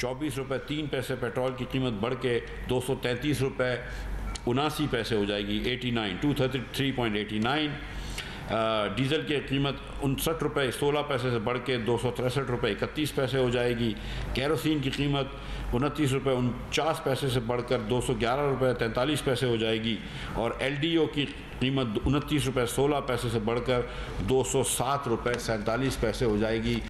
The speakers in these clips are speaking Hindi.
₹24.03 पेट्रोल की कीमत बढ़ के ₹233.79 हो जाएगी, 233.89। डीज़ल की कीमत ₹59.16 से बढ़ के ₹263.31 हो जाएगी। केरोसिन की कीमत ₹29.49 से बढ़कर ₹211.43 हो जाएगी और LDO की कीमत ₹29.16 से बढ़कर ₹207.47 हो जाएगी।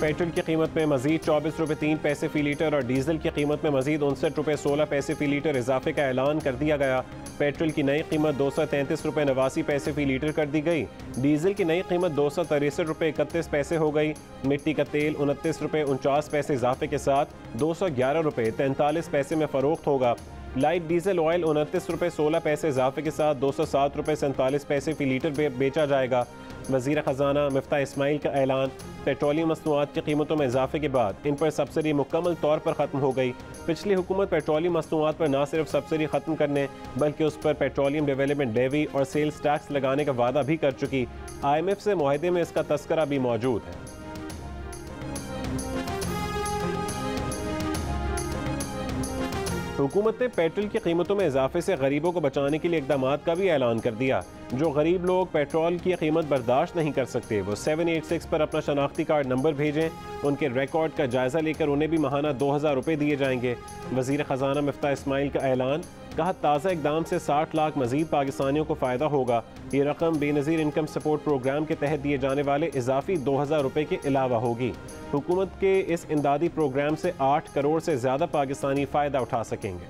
पेट्रोल की कीमत में मजीद ₹24.03 फ़ी लीटर और डीजल की कीमत में मजीद ₹59.16 फ़ी लीटर इजाफे का ऐलान कर दिया गया। पेट्रोल की नई कीमत ₹233.89 फ़ी लीटर कर दी गई। डीजल की नई कीमत ₹263.31 हो गई। मिट्टी का तेल ₹29.49 इजाफे के साथ ₹211.43 में फ़रोख्त होगा। लाइट डीजल ऑयल ₹29.16 इजाफे के साथ ₹207.47 फ़ी लीटर बेचा जाएगा। वज़ीर ख़जाना मिफ्ता इस्माइल का ऐलान। पेट्रोलियम मसनूआत की कीमतों में इजाफे के बाद इन पर सब्सिडी मुकम्मल तौर पर ख़त्म हो गई। पिछली हुकूमत पेट्रोलियम मसनूआत पर न सिर्फ सब्सिडी ख़त्म करने बल्कि उस पर पेट्रोलियम डेवलपमेंट लेवी और सेल्स टैक्स लगाने का वादा भी कर चुकी। IMF से मुआहदे में इसका तस्करा भी मौजूद है। हुकूमत ने पेट्रोल की कीमतों में इजाफे से गरीबों को बचाने के लिए इकदाम का भी ऐलान कर दिया। जो गरीब लोग पेट्रोल की कीमत बर्दाश्त नहीं कर सकते वो 786 पर अपना शनाख्ती कार्ड नंबर भेजें। उनके रिकॉर्ड का जायजा लेकर उन्हें भी माहाना 2000 रुपये दिए जाएंगे। वज़ीर ख़जाना मिफ्ता इस्माइल का ऐलान। कहा ताज़ा इकदाम से 60 लाख मजीद पाकिस्तानियों को फ़ायदा होगा। ये रकम बेनज़ीर इनकम सपोर्ट प्रोग्राम के तहत दिए जाने वाले इजाफी 2000 रुपये के अलावा होगी। हुकूमत के इस इमदादी प्रोग्राम से 8 करोड़ से ज़्यादा पाकिस्तानी फ़ायदा उठा सकेंगे।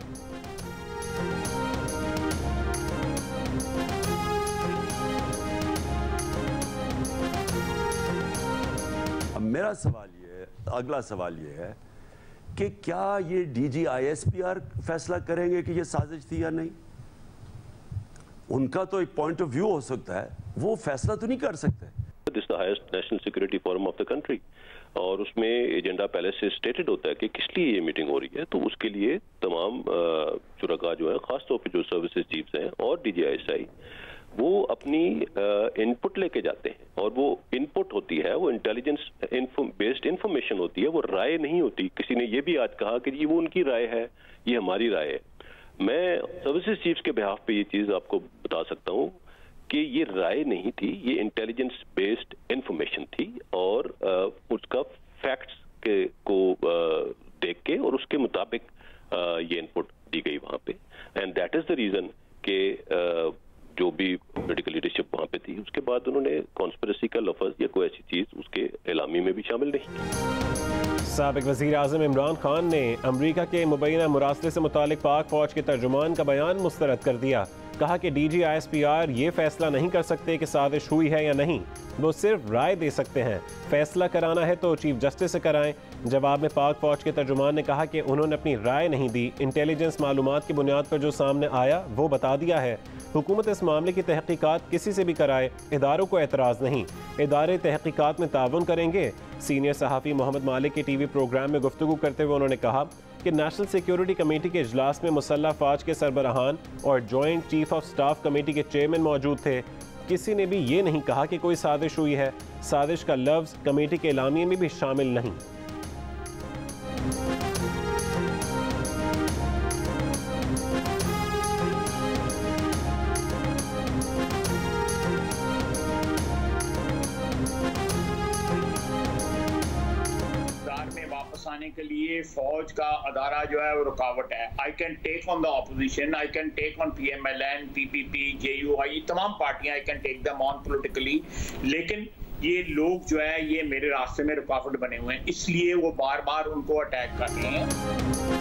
मेरा सवाल ये है, अगला सवाल ये है कि क्या ये DG ISPR फैसला करेंगे कि ये साजिश थी या नहीं? उनका तो एक पॉइंट ऑफ व्यू हो सकता है, वो फैसला तो नहीं कर सकते। This the highest national security forum of the country और उसमें एजेंडा पहले से स्टेटेड होता है कि किस लिए ये मीटिंग हो रही है। तो उसके लिए तमाम शुरका जो है, खासतौर पर जो सर्विसेज चीफ्स हैं और DGISI, वो अपनी इनपुट लेके जाते हैं और वो इनपुट होती है, वो इंटेलिजेंस बेस्ड इंफॉर्मेशन होती है, वो राय नहीं होती। किसी ने ये भी आज कहा कि ये वो उनकी राय है, ये हमारी राय है। मैं सर्विसेज चीफ्स के बिहाफ पे ये चीज आपको बता सकता हूँ कि ये राय नहीं थी, ये इंटेलिजेंस बेस्ड इंफॉर्मेशन थी और उसका फैक्ट्स को देख के और उसके मुताबिक ये इनपुट दी गई वहां पे। And that is the reason के जो भी पॉलिटिकल लीडरशिप वहां पे थी उसके बाद उन्होंने कॉन्स्पिरेसी का लफ्ज या कोई ऐसी चीज उसके एलामी में भी शामिल नहीं की। साबिक वज़ीर आज़म इमरान खान ने अमरीका के मुबैना मुरासले से मुतालिक पाक फौज के तर्जुमान का बयान मुस्तरद कर दिया। कहा कि DG ISPR ये फैसला नहीं कर सकते कि साजिश हुई है या नहीं, वो सिर्फ राय दे सकते हैं। फैसला कराना है तो चीफ जस्टिस से कराएं। जवाब में पाक फौज के तर्जुमान ने कहा कि उन्होंने अपनी राय नहीं दी, इंटेलिजेंस मालूमात की बुनियाद पर जो सामने आया वो बता दिया है। हुकूमत इस मामले की तहकीकात किसी से भी कराए, इदारों को एतराज़ नहीं, इदारे तहकीकात में ताउन करेंगे। सीनियर सहाफ़ी मोहम्मद मालिक के TV प्रोग्राम में गुफ्तगू करते हुए उन्होंने कहा कि नेशनल सिक्योरिटी कमेटी के इजलास में मुसल्लह फ़ौज के सरबराहान और joint chief of staff committee के चेयरमैन मौजूद थे। किसी ने भी ये नहीं कहा कि कोई साजिश हुई है। साजिश का लफ्ज़ कमेटी के एलामिये में भी शामिल नहीं। आने के लिए फौज का अदारा जो है वो रुकावट है। I can take on the opposition, I can take on PMLN, PPP, JUI, तमाम पार्टियां I can take them on politically, लेकिन ये लोग जो है ये मेरे रास्ते में रुकावट बने हुए हैं, इसलिए वो बार बार उनको अटैक कर रहे हैं।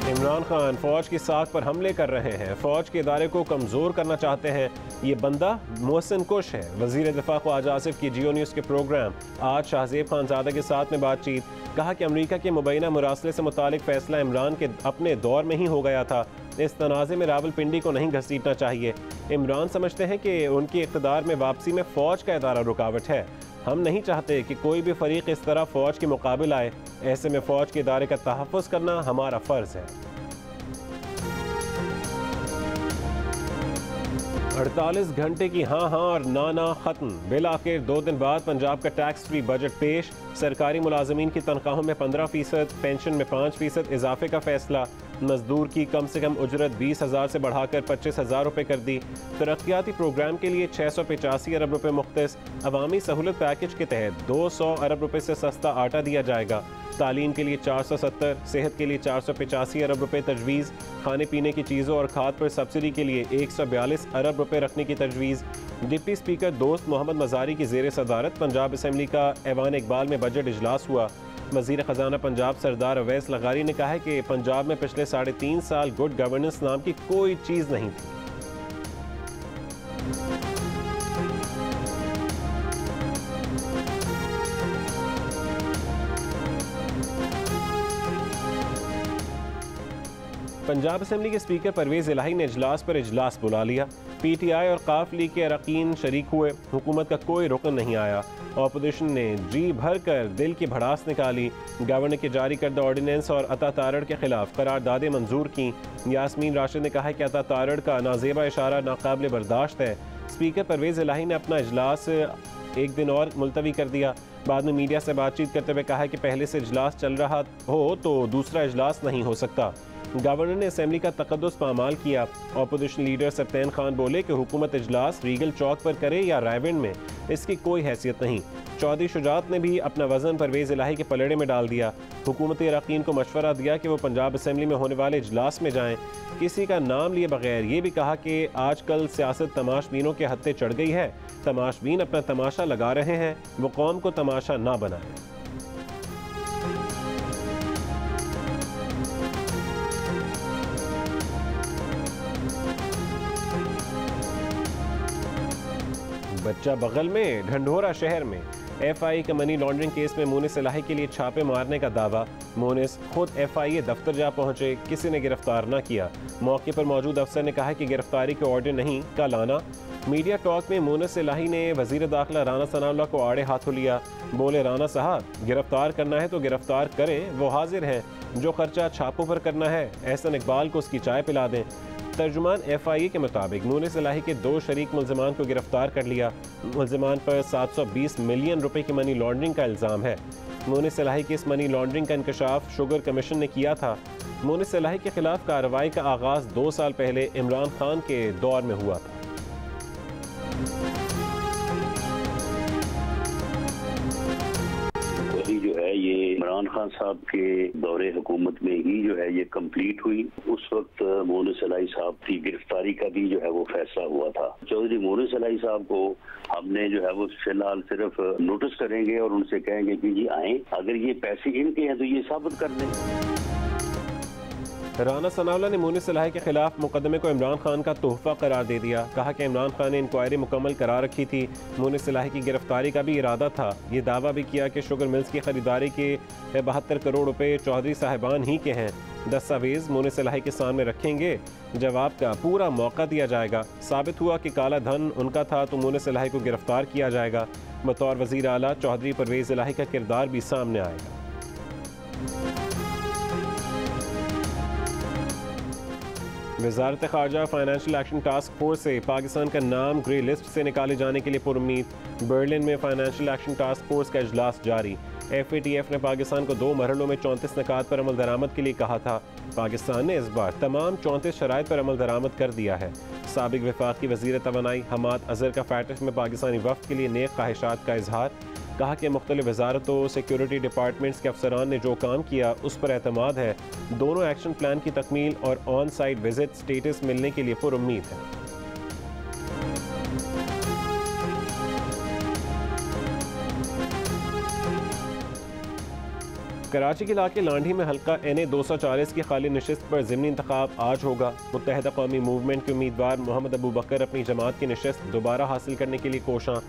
इमरान खान फौज की साख पर हमले कर रहे हैं, फौज के इदारे को कमजोर करना चाहते हैं। ये बंदा मोहसिन कुश है। वजीर दिफा ख्वाजा आसिफ की जियो न्यूज़ के प्रोग्राम आज शाहजेब खानजादा के साथ में बातचीत। कहा कि अमरीका के मुबैना मुरासले से मुतालिक फैसला इमरान के अपने दौर में ही हो गया था। इस तनाज़े में रावलपिंडी को नहीं घसीटना चाहिए। इमरान समझते हैं कि उनकी इक़्तिदार में वापसी में फ़ौज का इदारा रुकावट है। हम नहीं चाहते कि कोई भी फरीक इस तरह फ़ौज के मुकाबिल आए। ऐसे में फ़ौज के इदारे का तहफ़्फ़ुज़ करना हमारा फ़र्ज़ है। 48 घंटे की हाँ हाँ और ना ना खत्म। बिल आखिर 2 दिन बाद पंजाब का टैक्स फ्री बजट पेश। सरकारी मुलाजमीन की तनख्वाहों में 15%, पेंशन में 5% इजाफे का फैसला। मजदूर की कम से कम उजरत 20,000 से बढ़ाकर 25,000 रुपये कर दी। तरक्याती प्रोग्राम के लिए 685 अरब रुपये मुख्तस। अवामी सहूलत पैकेज के तहत 200 अरब रुपये से सस्ता आटा दिया जाएगा। तालीम के लिए 470, सेहत के लिए 485 अरब रुपये तजवीज़। खाने पीने की चीज़ों और खाद पर सब्सिडी के लिए 142 अरब रुपये रखने की तजवीज़। डिप्टी स्पीकर दोस्त मोहम्मद मज़ारी की ज़ेर सदारत पंजाब असम्बली का ऐवान इकबाल में बजट इजलास हुआ। वज़ीर ख़जाना पंजाब सरदार अवैस लगारी ने कहा है कि पंजाब में पिछले 3.5 साल गुड गवर्नेंस नाम की कोई चीज़ नहीं थी। पंजाब असम्बली के स्पीकर परवेज़ इलाही ने इजलास पर इजलास बुला लिया। PTI और काफ लीग के अरकान शरीक हुए। हुकूमत का कोई रुकन नहीं आया। अपोजिशन ने जी भर कर दिल की भड़ास निकाली। गवर्नर के जारी करदा ऑर्डिनेंस और अता तारड़ के खिलाफ करारदादें मंजूर की। यास्मीन राशिद ने कहा है कि अता तारड़ का नाजेबा इशारा नाकाबिल बर्दाश्त है। स्पीकर परवेज़ इलाही ने अपना इजलास एक दिन और मुलतवी कर दिया। बाद में मीडिया से बातचीत करते हुए कहा कि पहले से इजलास चल रहा हो तो दूसरा इजलास नहीं हो सकता। गवर्नर ने असेंबली का तकद्दुस पामाल किया। अपोजिशन लीडर सरतैन खान बोले कि हुकूमत इजलास रीगल चौक पर करे या रायविंड में, इसकी कोई हैसियत नहीं। चौधरी शुजात ने भी अपना वजन परवेज़ इलाही के पलड़े में डाल दिया। हुकूमती अरकान को मशवरा दिया कि वो पंजाब असम्बली में होने वाले इजलास में जाएं। किसी का नाम लिए बगैर ये भी कहा कि आजकल सियासत तमाशबीनों के हत्थे चढ़ गई है। तमाशबीन अपना तमाशा लगा रहे हैं, वो कौम को तमाशा ना बनाए। बच्चा बगल में ढंढोरा शहर में FIA के मनी लॉन्ड्रिंग केस में मोनिस इलाही के लिए छापे मारने का दावा। मोनिस खुद FIA दफ्तर जा पहुंचे, किसी ने गिरफ्तार न किया। मौके पर मौजूद अफसर ने कहा कि गिरफ्तारी के ऑर्डर नहीं, कल आना। मीडिया टॉक में मोनिस इलाही ने वजीर दाखिला राना सनाउल्लाह को आड़े हाथों लिया। बोले, राना साहब गिरफ्तार करना है तो गिरफ्तार करें, वो हाजिर हैं। जो खर्चा छापों पर करना है एहसन इकबाल को उसकी चाय पिला दें। तर्जुमान FIA के मुताबिक मोनिस इलाही के 2 शरीक मुल्ज़िमान को गिरफ्तार कर लिया। मुल्ज़िमान पर 720 मिलियन रुपए की मनी लॉन्ड्रिंग का इल्ज़ाम है। मोनिस इलाही की इस मनी लॉन्ड्रिंग का इंकशाफ शुगर कमीशन ने किया था। मोनिस इलाही के खिलाफ कार्रवाई का आगाज़ 2 साल पहले इमरान खान के दौर में हुआ था। जो है ये इमरान खान साहब के दौरे हुकूमत में ही जो है ये कंप्लीट हुई। उस वक्त मोनिस इलाही साहब की गिरफ्तारी का भी जो है वो फैसला हुआ था। चौधरी मोनिस इलाही साहब को हमने जो है वो फिलहाल सिर्फ नोटिस करेंगे और उनसे कहेंगे कि जी आए, अगर ये पैसे इनके हैं तो ये साबित कर दें। राना सनाउल्लाह ने मोनिस इलाही के खिलाफ मुकदमे को इमरान खान का तोहफा करार दे दिया। कहा कि इमरान खान ने इंक्वायरी मुकम्मल करा रखी थी। मोनिस इलाही की गिरफ्तारी का भी इरादा था। ये दावा भी किया कि शुगर मिल्स की खरीदारी के 72 करोड़ रुपए चौधरी साहिबान ही के हैं। दस्तावेज मोनिस इलाही के सामने रखेंगे, जवाब का पूरा मौका दिया जाएगा। साबित हुआ कि काला धन उनका था तो मोनिस इलाही को गिरफ्तार किया जाएगा। बतौर वजीर आला चौधरी परवेज़ इलाही का किरदार भी सामने आएगा। वज़ारत ख़ारजा फाइनेंशियल एक्शन टास्क फोर्स से पाकिस्तान का नाम ग्रे लिस्ट से निकाले जाने के लिए पुरुम्मीद। बर्लिन में फाइनेंशियल एक्शन टास्क फोर्स का इजलास जारी। FATF ने पाकिस्तान को 2 मरहलों में 34 निकात पर अमल दरामद के लिए कहा था। पाकिस्तान ने इस बार तमाम 34 शराइत पर अमल दरामद कर दिया है। साबिक वफाकी वज़ीर तवानाई हमाद अज़हर का फैटफ में पाकिस्तानी वफ़द के लिए नेक ख्वाहिशात का इजहार। कहा कि मुख्तलिफ वजारतों सिक्योरिटी डिपार्टमेंट्स के अफसरान ने जो काम किया उस पर एतमाद है। दोनों एक्शन प्लान की तकमील और ऑन साइट विजिट स्टेटस मिलने के लिए पुरुम्मीद है। कराची के इलाके लांढी में हल्का NA 240 की खाली नशिस्त पर ज़िमनी इंतखाब आज होगा। मुत्तहिदा कौमी मूवमेंट के उम्मीदवार मोहम्मद अबू बकर अपनी जमात की नशिस्त दोबारा हासिल करने के लिए कोशां।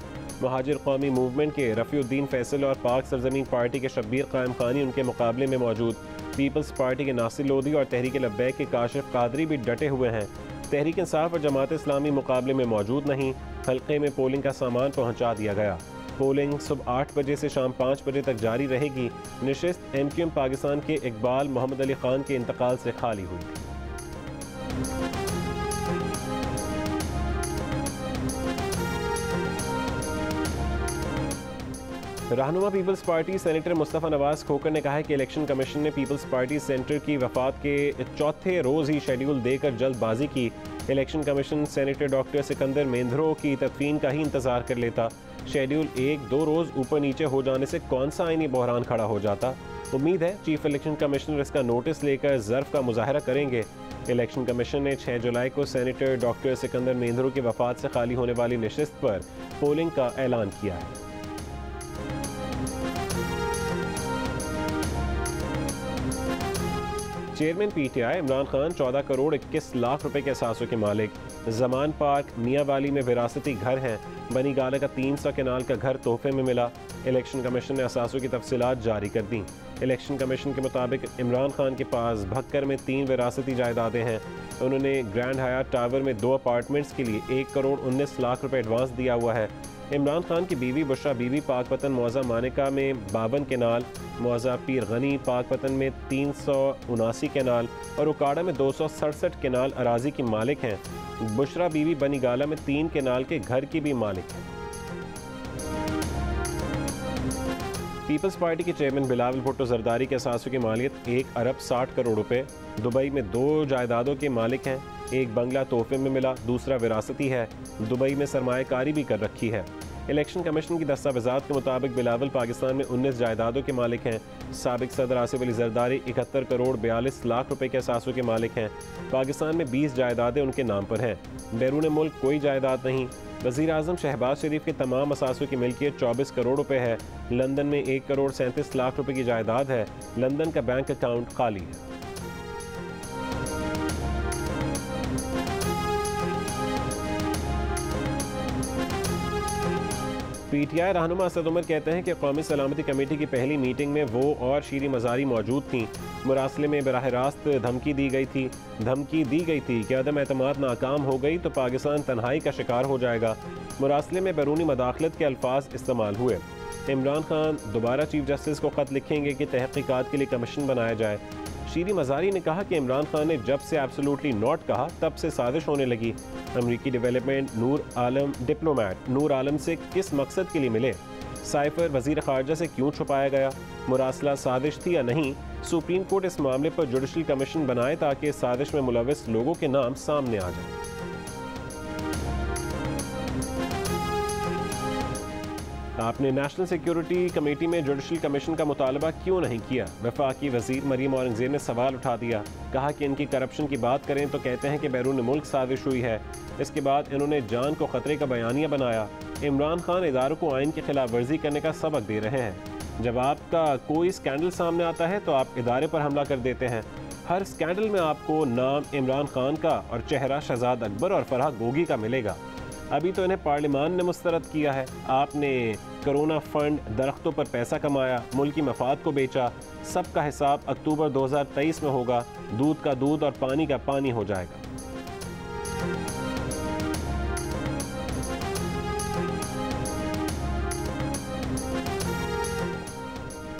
महाजिर कौमी मूवमेंट के रफ़ीउद्दीन फैसल और पाक सरजमीन पार्टी के शब्बीर कायम खानी उनके मुकाबले में मौजूद। पीपल्स पार्टी के नासिर लोधी और तहरीक लब्बैक के काशिफ कादरी भी डटे हुए हैं। तहरीक इंसाफ और जमात इस्लामी मुकाबले में मौजूद नहीं। हल्के में पोलिंग का सामान पहुँचा दिया गया। पोलिंग सुबह 8 बजे से शाम 5 बजे तक जारी रहेगी। नशिस्त MQM पाकिस्तान के इकबाल मोहम्मद अली खान के इंतकाल से खाली हुई थी। रहनुमा Peoples Party senator Mustafa Nawaz Khokhar ने कहा है कि इलेक्शन कमीशन ने पीपल्स पार्टी सेंटर की वफात के चौथे रोज़ ही शेड्यूल देकर जल्दबाजी की। Election commission senator doctor Sikandar Mendhro की तदफीन का ही इंतज़ार कर लेता। शेड्यूल 1-2 रोज़ ऊपर नीचे हो जाने से कौन सा आईनी बहरान खड़ा हो जाता। उम्मीद है चीफ इलेक्शन कमिश्नर इसका नोटिस लेकर ज़र्फ़ का मुजाहरा करेंगे। इलेक्शन कमीशन ने 6 जुलाई को सेनेटर डॉक्टर सिकंदर मेंद्रो की वफात से खाली होने वाली नशिस्त पर पोलिंग का ऐलान किया है। चेयरमैन PTI इमरान खान 14 करोड़ 21 लाख रुपए के असासों के मालिक। जमान पार्क मियाँ वाली में विरासती घर हैं। बनी गाला का 300 कनाल का घर तोहफे में मिला। इलेक्शन कमीशन ने असासों की तफसीलात जारी कर दी। इलेक्शन कमीशन के मुताबिक इमरान खान के पास भक्कर में 3 विरासती जायदादें हैं। उन्होंने ग्रैंड हयात टावर में 2 अपार्टमेंट्स के लिए 1 करोड़ 19 लाख रुपए एडवांस दिया हुआ है। इमरान खान की बीवी बुशरा बीबी पाकपतन मौजा मानिका में 52 कनाल, मौजा पीर गनी पाकपतन में 379 कनाल और उकाड़ा में 267 कनाल अराजी की मालिक हैं। बुशरा बीवी बनी गाला में 3 कनाल के घर की भी मालिक हैं। पीपल्स पार्टी के चेयरमैन बिलावल भुट्टो जरदारी के असासों की मालियत 1 अरब 60 करोड़ रुपए। दुबई में 2 जायदादों के मालिक हैं। एक बंगला तोहफे में मिला, दूसरा विरासती है। दुबई में सरमायाकारी भी कर रखी है। इलेक्शन कमीशन की दस्तावेज़ात के मुताबिक बिलावल पाकिस्तान में 19 जायदादों के मालिक हैं। साबिक सदर आसिफ अली जरदारी 71 करोड़ 42 लाख रुपए के असासों के मालिक हैं। पाकिस्तान में 20 जायदादें उनके नाम पर हैं। बैरून मुल्क कोई जायदाद नहीं। वज़ीर आज़म शहबाज शरीफ के तमाम असासों की मिल्कियत 24 करोड़ रुपए है। लंदन में 1 करोड़ 37 लाख रुपए की जायदाद है। लंदन का बैंक अकाउंट खाली है। PTI रहनुमा असद उमर कहते हैं कि कौमी सलामती कमेटी की पहली मीटिंग में वो और शीरी मज़ारी मौजूद थीं। मुरासले में बराह रास्त धमकी दी गई थी कि अदम एतमाद नाकाम हो गई तो पाकिस्तान तन्हाई का शिकार हो जाएगा। मुरासले में बैरूनी मदाखलत के अल्फाज इस्तेमाल हुए। इमरान खान दोबारा चीफ जस्टिस को ख़त लिखेंगे कि तहक़ीक़ात के लिए कमीशन बनाया जाए। शीरी मज़ारी ने कहा कि इमरान खान ने जब से एब्सोल्युटली नॉट कहा तब से साजिश होने लगी। अमरीकी डेवलपमेंट डिप्लोमेट नूर आलम से किस मकसद के लिए मिले? साइफर वज़ीर ख़ारजा से क्यों छुपाया गया? मुरासला साजिश थी या नहीं? सुप्रीम कोर्ट इस मामले पर जुडिशल कमीशन बनाए ताकि इस साजिश में मुलविस लोगों के नाम सामने आ जाए। आपने नेशनल सिक्योरिटी कमेटी में जुडिशल कमीशन का मुतालबा क्यों नहीं किया? वफाकी वजीर मरीम औरंगजेब ने सवाल उठा दिया। कहा कि इनकी करप्शन की बात करें तो कहते हैं कि बैरून मुल्क साजिश हुई है। इसके बाद इन्होंने जान को खतरे का बयानिया बनाया। इमरान खान इदारों को आइन की खिलाफ वर्जी करने का सबक दे रहे हैं। जब आपका कोई स्कैंडल सामने आता है तो आप इदारे पर हमला कर देते हैं। हर स्कैंडल में आपको नाम इमरान खान का और चेहरा शहजाद अकबर और फरहा गोगी का मिलेगा। अभी तो इन्हें पार्लियामान ने मुस्तरद किया है। आपने कोरोना फंड, दरख्तों पर पैसा कमाया, मुल्की मफाद को बेचा। सबका हिसाब अक्टूबर 2023 में होगा। दूध का दूध और पानी का पानी हो जाएगा।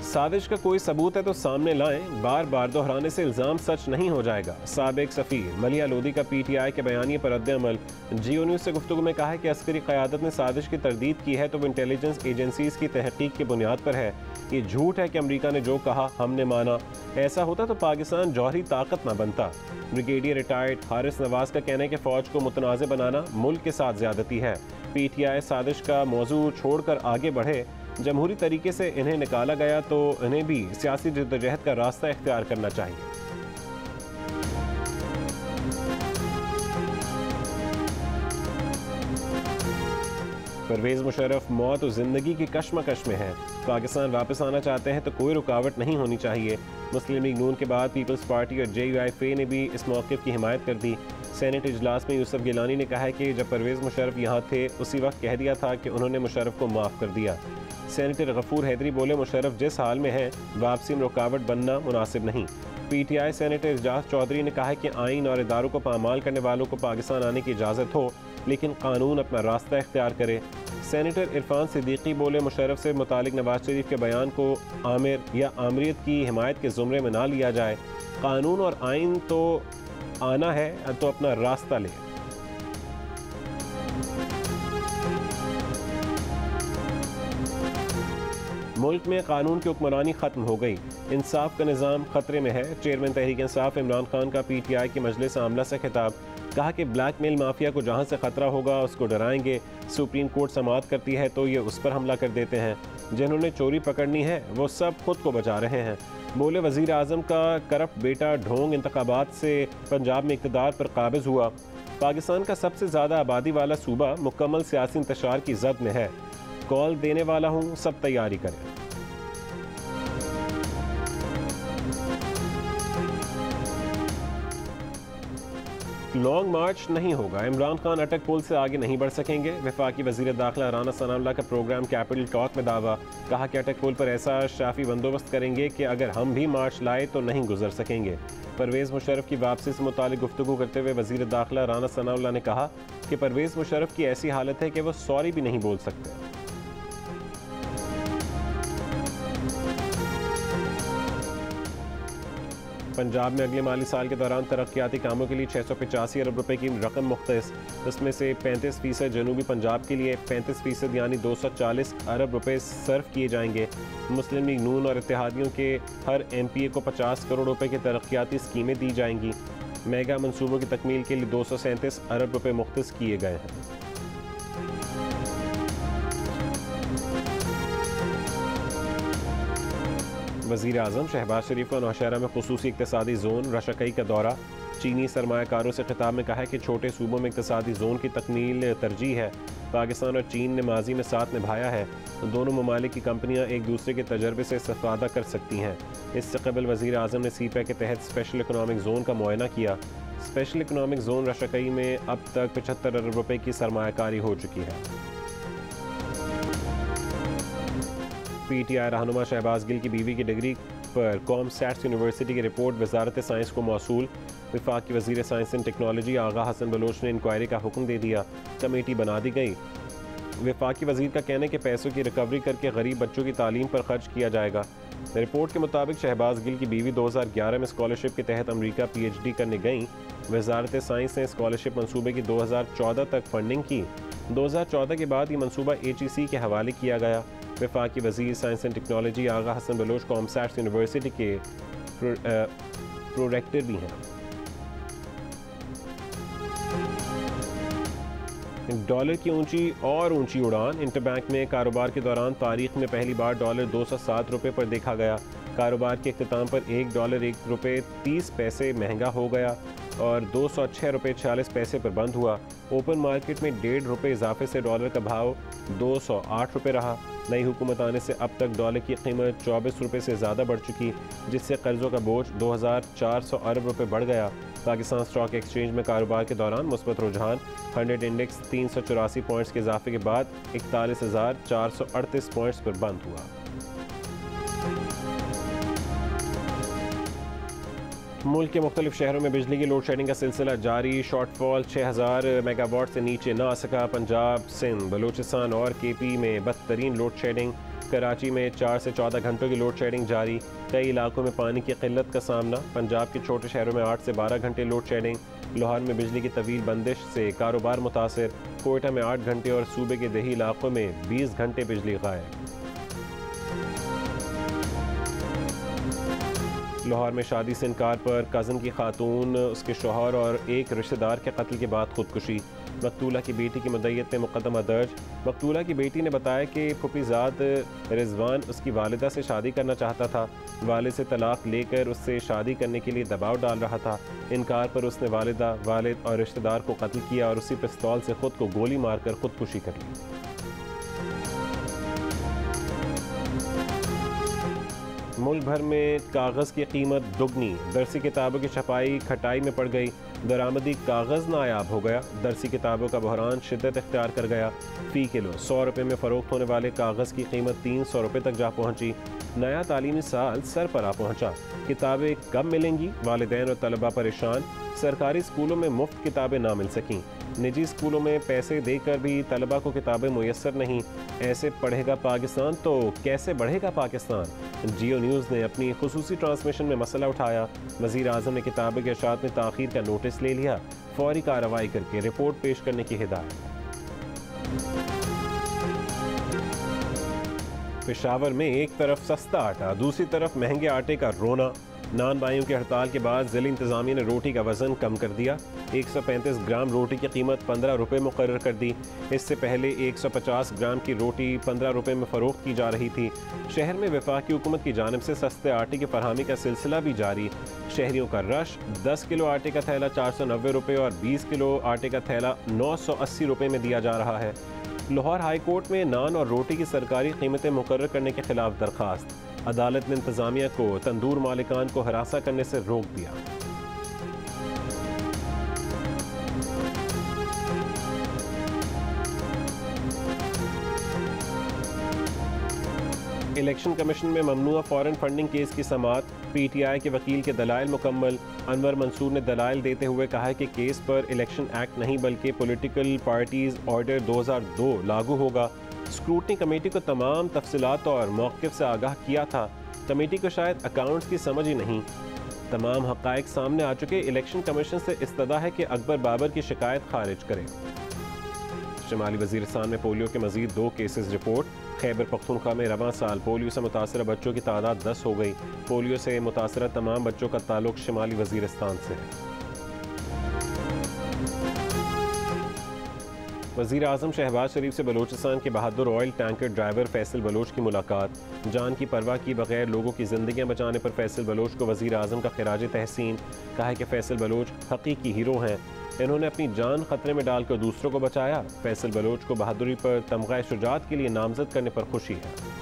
साजिश का कोई सबूत है तो सामने लाएं। बार बार दोहराने से इल्ज़ाम सच नहीं हो जाएगा। साबिक सफ़ीर मलिया लोधी का PTI के बयानिए पर रद्द-ए-अमल। जियो न्यूज़ से गुफ्तगू में कहा है कि अस्करी क़यादत ने साजिश की तरदीद की है तो वो इंटेलिजेंस एजेंसीज़ की तहकीक की बुनियाद पर है। ये झूठ है कि अमरीका ने जो कहा हमने माना। ऐसा होता तो पाकिस्तान जौहरी ताकत न बनता। ब्रिगेडियर रिटायर्ड हारिस नवाज का कहना है कि फ़ौज को मुतनाज़ बनाना मुल्क के साथ ज़्यादती है। PTI साजिश का मौजू छोड़कर आगे बढ़े। जमहूरी तरीके से इन्हें निकाला गया तो इन्हें भी सियासी जद्दोजहद का रास्ता इख्तियार करना चाहिए। परवेज़ मुशर्रफ मौत और ज़िंदगी की कश्मकश में है। पाकिस्तान वापस आना चाहते हैं तो कोई रुकावट नहीं होनी चाहिए। मुस्लिम लीग नून के बाद पीपल्स पार्टी और JUIF ने भी इस मौक़िफ़ की हिमायत कर दी। सेनेट इजलास में यूसुफ गिलानी ने कहा है कि जब परवेज़ मुशर्रफ यहाँ थे उसी वक्त कह दिया था कि उन्होंने मुशर्रफ को माफ़ कर दिया। सेनेटर गफूर हैदरी बोले मुशर्रफ जिस हाल में है वापसी में रुकावट बनना मुनासिब नहीं। PTI सेनेटर इजाज चौधरी ने कहा है कि आइन और इदारों को पामाल करने वालों को पाकिस्तान आने की इजाज़त हो लेकिन कानून अपना रास्ता इख्तियार करे। सेनेटर इरफान सिद्दीकी बोले मुशर्रफ से मुतालिक नवाज शरीफ के बयान को आमिर या आमरीत की हिमायत के ज़ुमरे में ना लिया जाए। कानून और आइन तो आना है तो अपना रास्ता ले। मुल्क में कानून की हुक्मरानी खत्म हो गई, इंसाफ का निज़ाम खतरे में है। चेयरमैन तहरीक इंसाफ इमरान खान का PTI की मजलिस आमला से खिताब, कहा कि ब्लैकमेल माफिया को जहां से खतरा होगा उसको डराएंगे। सुप्रीम कोर्ट समाअत करती है तो ये उस पर हमला कर देते हैं। जिन्होंने चोरी पकड़नी है वो सब खुद को बचा रहे हैं। बोले वजीर आजम का करप्ट बेटा ढोंग इंतखाबात से पंजाब में इक़्तिदार पर काबिज हुआ। पाकिस्तान का सबसे ज़्यादा आबादी वाला सूबा मुकम्मल सियासी इंतशार की जद में है। कॉल देने वाला हूँ, सब तैयारी करें। लॉन्ग मार्च नहीं होगा, इमरान खान अटक पुल से आगे नहीं बढ़ सकेंगे। वफाकी वजीर दाखिला राना सनाउल्लाह का प्रोग्राम कैपिटल टॉक में दावा, कहा कि अटक पुल पर ऐसा शाफी बंदोबस्त करेंगे कि अगर हम भी मार्च लाए तो नहीं गुजर सकेंगे। परवेज़ मुशर्रफ की वापसी से मुतालिक गुफ्तगू करते हुए वजीर दाखिला राना सनाउल्लाह ने कहा कि परवेज़ मुशर्रफ की ऐसी हालत है कि वो सॉरी भी नहीं बोल सकते। पंजाब में अगले माली साल के दौरान तरक्याती कामों के लिए 685 अरब रुपए की रकम मुख्तस, इसमें से 35% जनूबी पंजाब के लिए, 35% यानी 240 अरब रुपए सर्व किए जाएंगे। मुस्लिम लीग नून और इत्तेहादियों के हर MPA को 50 करोड़ रुपए की तरक्याती स्कीमें दी जाएंगी। मेगा मनसूबों की तकमील के लिए 237 अरब रुपए मुख्तस किए गए हैं। वज़ीर आज़म शहबाज शरीफ का नौशहरा में खुसूसी इक़्तिसादी जोन रशाकई का दौरा, चीनी सरमायाकारों से खिताब में कहा है कि छोटे सूबों में इक़्तिसादी जोन की तकमील तरजीह है। पाकिस्तान और चीन ने माजी में साथ निभाया है, दोनों ममालिक की कंपनियां एक दूसरे के तजर्बे से इस्तेफ़ादा कर सकती हैं। इससे कबल वज़ीर आज़म ने CPEC के तहत स्पेशल इकनॉमिक जोन का मुआयना किया। स्पेशल इकनॉमिक जोन रशाकई में अब तक 75 अरब रुपए की सरमायाकारी हो चुकी है। PTI रहनुमा शहबाज गिल की बीवी की डिग्री पर कॉमसैट्स यूनिवर्सिटी की रिपोर्ट वजारत साइंस को मौसूल। वफाकी वज़ीर science and technology Agha Hasan Baloch ने इंक्वायरी का हुक्म दे दिया, कमेटी बना दी गई। वफाकी वज़ीर का कहना है कि पैसों की रिकवरी करके गरीब बच्चों की तालीम पर खर्च किया जाएगा। रिपोर्ट के मुताबिक शहबाज गिल की बीवी 2011 में स्कॉलरशिप के तहत अमरीका PhD करने गईं। वजारत साइंस ने स्कॉलरशिप मनसूबे की 2014 तक फंडिंग की। 2014 के बाद ये मनसूबा HEC के हवाले किया गया। वफाकी वज़ीर science and technology Agha Hasan Baloch COMSATS university के प्रोरेक्टर भी हैं। डॉलर की ऊंची उड़ान, इंटरबैंक में कारोबार के दौरान तारीख में पहली बार डॉलर 207 रुपये पर देखा गया। कारोबार के अख्ताम पर $1 महंगा हो गया और 206 रुपये 46 पैसे पर बंद हुआ। ओपन मार्केट में ₹1.5 इजाफे से डॉलर का भाव 208 रुपये रहा। नई हुकूमत आने से अब तक डॉलर की कीमत 24 रुपये से ज़्यादा बढ़ चुकी, जिससे कर्ज़ों का बोझ 2400 अरब रुपये बढ़ गया। पाकिस्तान स्टॉक एक्सचेंज में कारोबार के दौरान मुस्बत रुझान, 100 इंडेक्स 384 पॉइंट्स के इजाफे के बाद 41,438 पॉइंट्स पर बंद हुआ। मुल्क के मुख्तलिफ शहरों में बिजली की लोड शेडिंग का सिलसिला जारी। शॉर्टफॉल 6000 मेगावाट से नीचे ना आ सका। पंजाब, सिंध, बलूचिस्तान और KP में बदतरीन लोड शेडिंग। कराची में 4 से 14 घंटों की लोड शेडिंग जारी। कई इलाकों में पानी की किल्लत का सामना। पंजाब के छोटे शहरों में 8 से 12 घंटे लोड शेडिंग। लाहौर में बिजली की तवील बंदिश से कारोबार मुतासर। कोयटा में 8 घंटे और सूबे के देही इलाकों में 20 घंटे बिजली गायब। लाहौर में शादी से इनकार पर कज़न की खातून, उसके शौहर और एक रिश्तेदार के कत्ल के बाद खुदकुशी। मकतूला की बेटी की मुद्दइयत में मुकदमा दर्ज। मकतूला की बेटी ने बताया कि फुफीजाद रिजवान उसकी वालिदा से शादी करना चाहता था। वालिद से तलाक लेकर उससे शादी करने के लिए दबाव डाल रहा था। इनकार पर उसने वालिदा, वालिद और रिश्तेदार को कत्ल किया और उसी पिस्तौल से खुद को गोली मारकर खुदकुशी कर ली। मुल्क भर में कागज़ की कीमत दुगनी। दरसी किताबों की छपाई खटाई में पड़ गई। दरामदी कागज़ नायाब हो गया। दरसी किताबों का बहरान शिद्दत इख्तियार कर गया। फ़ी किलो 100 रुपये में फ़रोख्त होने वाले कागज़ की कीमत 300 रुपये तक जा पहुँची। नया तालीमी साल सर पर आ पहुँचा। किताबें कब मिलेंगी? वालिदैन और तलबा परेशान। सरकारी स्कूलों में मुफ्त किताबें ना मिल सकीं। निजी स्कूलों में पैसे देकर भी तलबा को किताबें मुयस्सर नहीं। ऐसे पढ़ेगा पाकिस्तान तो कैसे बढ़ेगा पाकिस्तान? जियो न्यूज़ ने अपनी खुसूसी ट्रांसमिशन में मसला उठाया। वज़ीर आज़म ने किताबों के इशाअत में ताख़ीर का नोटिस ले लिया। फौरी कार्रवाई करके रिपोर्ट पेश करने की हिदायत। पेशावर में एक तरफ सस्ता आटा, दूसरी तरफ महंगे आटे का रोना। नान बाइयों की हड़ताल के बाद ज़िला इंतज़ामिया ने रोटी का वज़न कम कर दिया। 135 ग्राम रोटी की कीमत 15 रुपये मुकर्रर कर दी। इससे पहले 150 ग्राम की रोटी 15 रुपये में फ़रोख्त की जा रही थी। शहर में वफाकी हुकूमत की जानिब से सस्ते आटे की फरहमी का सिलसिला भी जारी। शहरियों का रश। 10 किलो आटे का थैला 490 रुपये और 20 किलो आटे का थैला 980 रुपये में दिया जा रहा है। लाहौर हाई कोर्ट में नान और रोटी की सरकारी कीमतें मुकर्रर करने के खिलाफ दरख्वास्त। अदालत ने इंतज़ामिया को तंदूर मालिकान को हरासा करने से रोक दिया। इलेक्शन कमीशन में ममनुआ फॉरेन फंडिंग केस की समाअत। PTI के वकील के दलाइल मुकम्मल। अनवर मंसूर ने दलाइल देते हुए कहा है कि केस पर इलेक्शन एक्ट नहीं बल्कि पॉलिटिकल पार्टीज ऑर्डर 2002 लागू होगा। स्क्रूटनी कमेटी को तमाम तफसीलात और मौक़िफ़ से आगाह किया था। कमेटी को शायद अकाउंट्स की समझ ही नहीं। तमाम हक़ाइक़ सामने आ चुके। इलेक्शन कमीशन से इस्तदा है कि अकबर बाबर की शिकायत खारिज करें। शुमाली वज़ीरिस्तान में पोलियो के मज़ीद 2 केसेस रिपोर्ट। खैबर पख्तूनख्वा में रवां साल पोलियो से मुतासर बच्चों की तादाद 10 हो गई। पोलियो से मुतासर तमाम बच्चों का ताल्लुक शुमाली वज़ीरिस्तान से है। वज़ीर आज़म शहबाज शरीफ से बलूचिस्तान के बहादुर oil tanker driver Faisal Baloch की मुलाकात। जान की परवाह की बगैर लोगों की ज़िंदगियाँ बचाने पर फैसल बलोच को वज़ीर आज़म का खिराज तहसीन। कहा है कि फैसल बलोच हकीकी हीरो हैं। इन्होंने अपनी जान खतरे में डालकर दूसरों को बचाया। फैसल बलोच को बहादुरी पर तमगा शुजात के लिए नामजद करने पर खुशी है।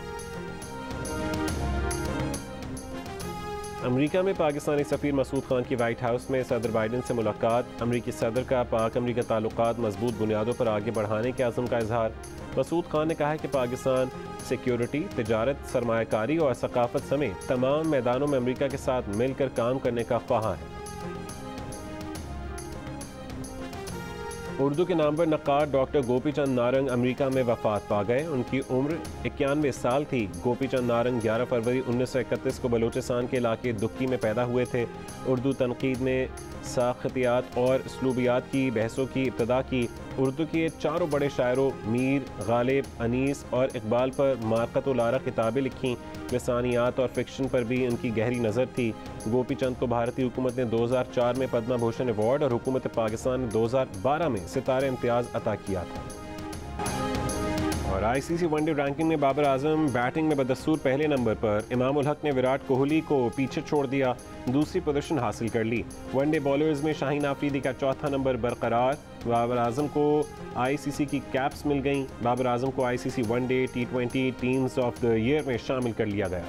अमेरिका में पाकिस्तानी सफ़ीर मसूद खान की वाइट हाउस में सदर बाइडन से मुलाकात। अमेरिकी सदर का पाक अमेरिका ताल्लुकात मजबूत बुनियादों पर आगे बढ़ाने के अज़्म का इजहार। मसूद खान ने कहा है कि पाकिस्तान सिक्योरिटी, तिजारत, सरमायाकारी और सकाफत समेत तमाम मैदानों में अमेरिका के साथ मिलकर काम करने का ख्वाह है। उर्दू के नामवर नक्काद डॉक्टर गोपी चंद नारंग अमेरिका में वफात पा गए। उनकी उम्र 91 साल थी। गोपी चंद नारंग 11 फरवरी 1931 को बलूचिस्तान के इलाके दुक्की में पैदा हुए थे। उर्दू तनकीद में साख्तियात और उसलूबियात की बहसों की इब्तदा की। उर्दू के चारों बड़े शायरों मीर, गालिब, अनीस और इकबाल पर मारकत उलारा किताबें लिखीं। लिसानियात और फिक्शन पर भी उनकी गहरी नज़र थी। गोपी चंद को भारतीय हुकूमत ने 2004 में पद्मा भूषण अवार्ड और हुकूमत पाकिस्तान ने 2012 में सितारे इम्तियाज़ अता किया था। और ICC वनडे रैंकिंग में बाबर आजम बैटिंग में बदस्तूर पहले नंबर पर। इमाम उल हक ने विराट कोहली को पीछे छोड़ दिया, दूसरी पोजीशन हासिल कर ली। वनडे बॉलर्स में शाहीन आफरीदी का चौथा नंबर बरकरार। बाबर आजम को ICC की कैप्स मिल गईं। बाबर आजम को ICC one day T20 teams of the year में शामिल कर लिया गया।